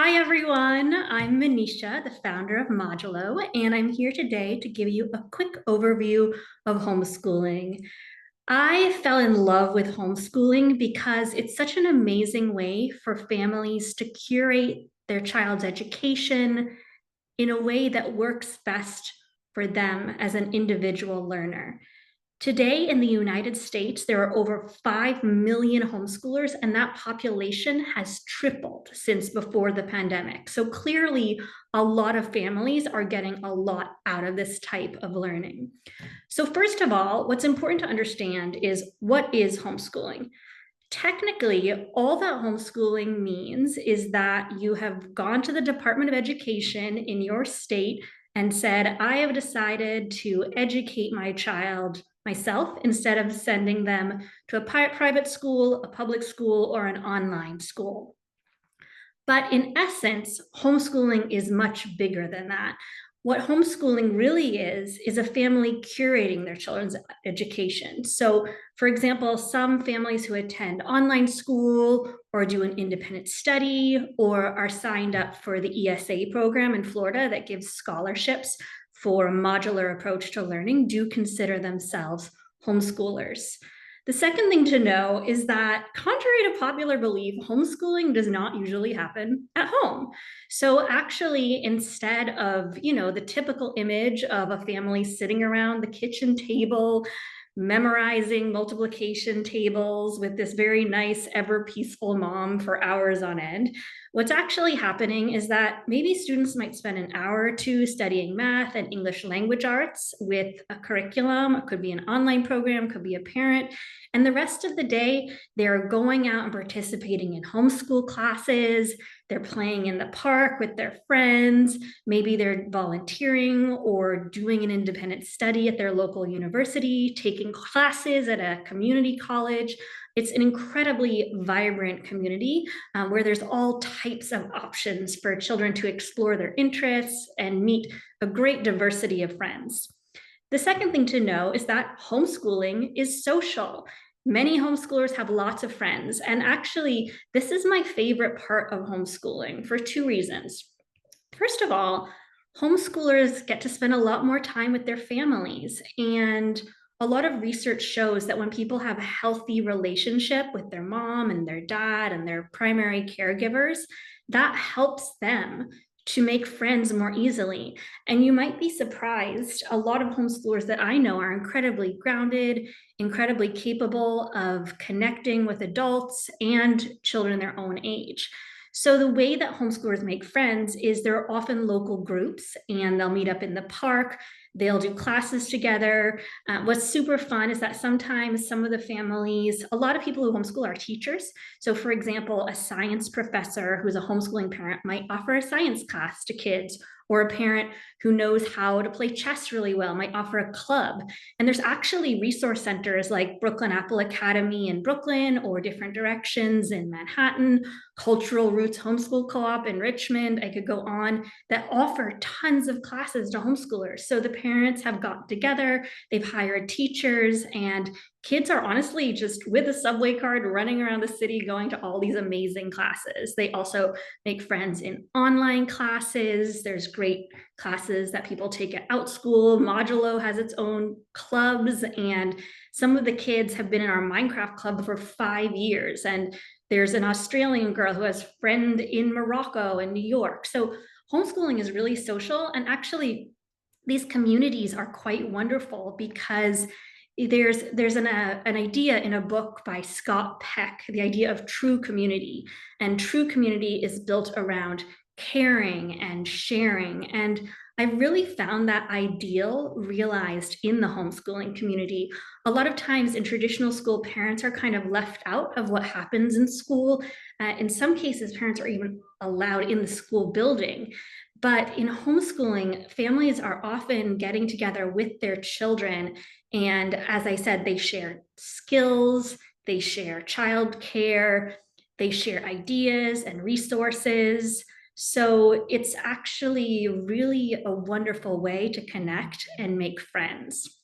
Hi everyone, I'm Manisha, the founder of Modulo, and I'm here today to give you a quick overview of homeschooling. I fell in love with homeschooling because it's such an amazing way for families to curate their child's education in a way that works best for them as an individual learner. Today in the United States, there are over 5 million homeschoolers, and that population has tripled since before the pandemic. So clearly, a lot of families are getting a lot out of this type of learning. So, first of all, what's important to understand is what is homeschooling? Technically, all that homeschooling means is that you have gone to the Department of Education in your state and said, I have decided to educate my child myself instead of sending them to a private school, a public school, or an online school. But in essence, homeschooling is much bigger than that. What homeschooling really is a family curating their children's education. So, for example, some families who attend online school or do an independent study or are signed up for the ESA program in Florida that gives scholarships for a modular approach to learning do consider themselves homeschoolers. The second thing to know is that, contrary to popular belief, homeschooling does not usually happen at home. So actually, instead of, the typical image of a family sitting around the kitchen table, memorizing multiplication tables with this very nice, ever peaceful mom for hours on end, what's actually happening is that maybe students might spend an hour or two studying math and English language arts with a curriculum. It could be an online program, could be a parent, and the rest of the day, they're going out and participating in homeschool classes. They're playing in the park with their friends. Maybe they're volunteering or doing an independent study at their local university, taking classes at a community college. It's an incredibly vibrant community where there's all types of options for children to explore their interests and meet a great diversity of friends. The second thing to know is that homeschooling is social. Many homeschoolers have lots of friends. And actually, this is my favorite part of homeschooling for two reasons. First of all, homeschoolers get to spend a lot more time with their families. And a lot of research shows that when people have a healthy relationship with their mom and their dad and their primary caregivers, that helps them to make friends more easily. And you might be surprised, a lot of homeschoolers that I know are incredibly grounded, incredibly capable of connecting with adults and children their own age. So the way that homeschoolers make friends is there are often local groups and they'll meet up in the park. They'll do classes together. What's super fun is that sometimes some of the families, a lot of people who homeschool are teachers. So for example, a science professor who's a homeschooling parent might offer a science class to kids, or a parent who knows how to play chess really well might offer a club. And there's actually resource centers like Brooklyn Apple Academy in Brooklyn or Different Directions in Manhattan, Cultural Roots Homeschool Co-op in Richmond. I could go on, that offer tons of classes to homeschoolers. So the parents have gotten together, they've hired teachers, and kids are honestly just with a subway card running around the city going to all these amazing classes. They also make friends in online classes. There's great classes that people take at Outschool. Modulo has its own clubs, and some of the kids have been in our Minecraft club for 5 years. And there's an Australian girl who has a friend in Morocco and New York. So homeschooling is really social. And actually, these communities are quite wonderful because there's an idea in a book by Scott Peck, the idea of true community. And true community is built around caring and sharing. And I really found that ideal realized in the homeschooling community. A lot of times in traditional school, parents are kind of left out of what happens in school. In some cases, parents are even allowed in the school building. But in homeschooling, families are often getting together with their children. And as I said, they share skills, they share childcare, they share ideas and resources. So it's actually really a wonderful way to connect and make friends.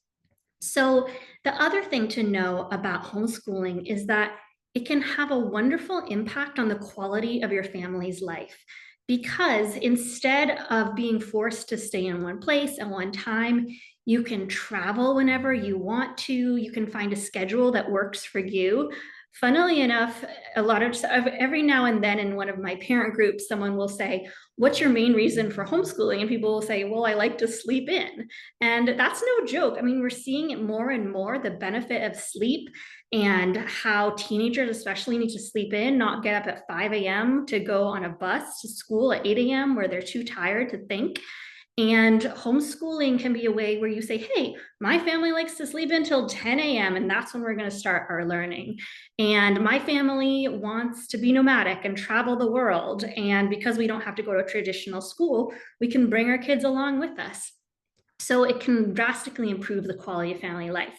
So the other thing to know about homeschooling is that it can have a wonderful impact on the quality of your family's life. because instead of being forced to stay in one place at one time, you can travel whenever you want to. You can find a schedule that works for you. Funnily enough, a lot of every now and then in one of my parent groups, someone will say, "What's your main reason for homeschooling?" And people will say, "Well, I like to sleep in." And that's no joke. I mean, we're seeing it more and more, the benefit of sleep and how teenagers especially need to sleep in, not get up at 5 a.m. to go on a bus to school at 8 a.m. where they're too tired to think. And homeschooling can be a way where you say, hey, my family likes to sleep until 10 a.m., and that's when we're going to start our learning. And my family wants to be nomadic and travel the world. And because we don't have to go to a traditional school, we can bring our kids along with us. So it can drastically improve the quality of family life.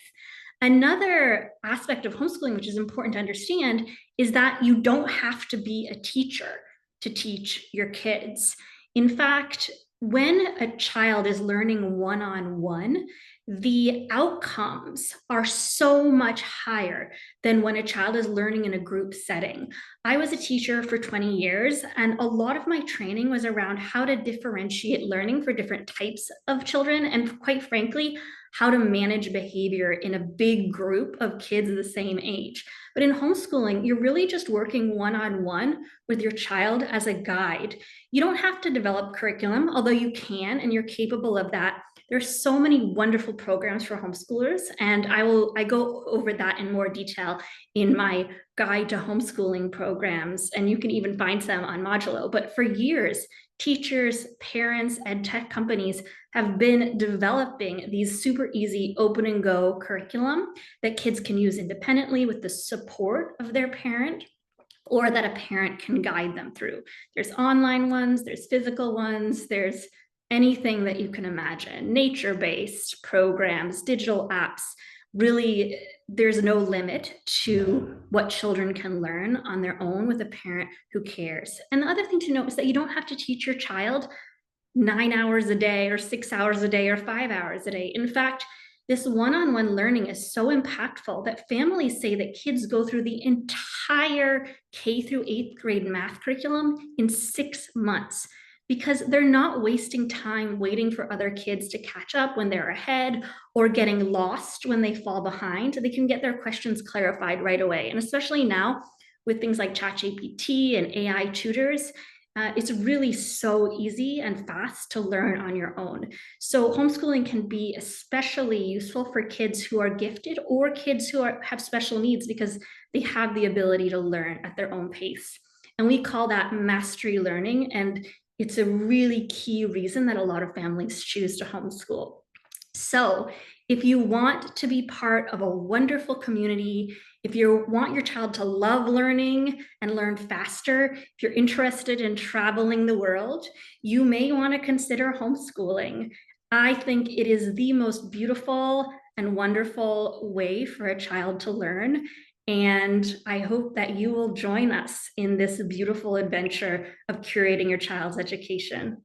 Another aspect of homeschooling, which is important to understand, is that you don't have to be a teacher to teach your kids. In fact, when a child is learning one-on-one, the outcomes are so much higher than when a child is learning in a group setting. I was a teacher for 20 years, and a lot of my training was around how to differentiate learning for different types of children, and quite frankly, how to manage behavior in a big group of kids the same age. But in homeschooling, you're really just working one-on-one with your child as a guide. You don't have to develop curriculum, although you can, and you're capable of that. There's so many wonderful programs for homeschoolers, and I go over that in more detail in my guide to homeschooling programs, and you can even find some on Modulo. But for years, teachers, parents, ed tech companies have been developing these super easy open and go curriculum that kids can use independently with the support of their parent, or that a parent can guide them through. There's online ones, there's physical ones, there's anything that you can imagine, nature-based programs, digital apps. Really, there's no limit to what children can learn on their own with a parent who cares. And the other thing to note is that you don't have to teach your child 9 hours a day or 6 hours a day or 5 hours a day. In fact, this one-on-one learning is so impactful that families say that kids go through the entire K through 8th grade math curriculum in 6 months, because they're not wasting time waiting for other kids to catch up when they're ahead or getting lost when they fall behind. They can get their questions clarified right away. And especially now with things like ChatGPT and AI tutors, it's really so easy and fast to learn on your own. So homeschooling can be especially useful for kids who are gifted or kids who have special needs, because they have the ability to learn at their own pace. And we call that mastery learning. And it's a really key reason that a lot of families choose to homeschool. So if you want to be part of a wonderful community, if you want your child to love learning and learn faster, if you're interested in traveling the world, you may want to consider homeschooling. I think it is the most beautiful and wonderful way for a child to learn. And I hope that you will join us in this beautiful adventure of curating your child's education.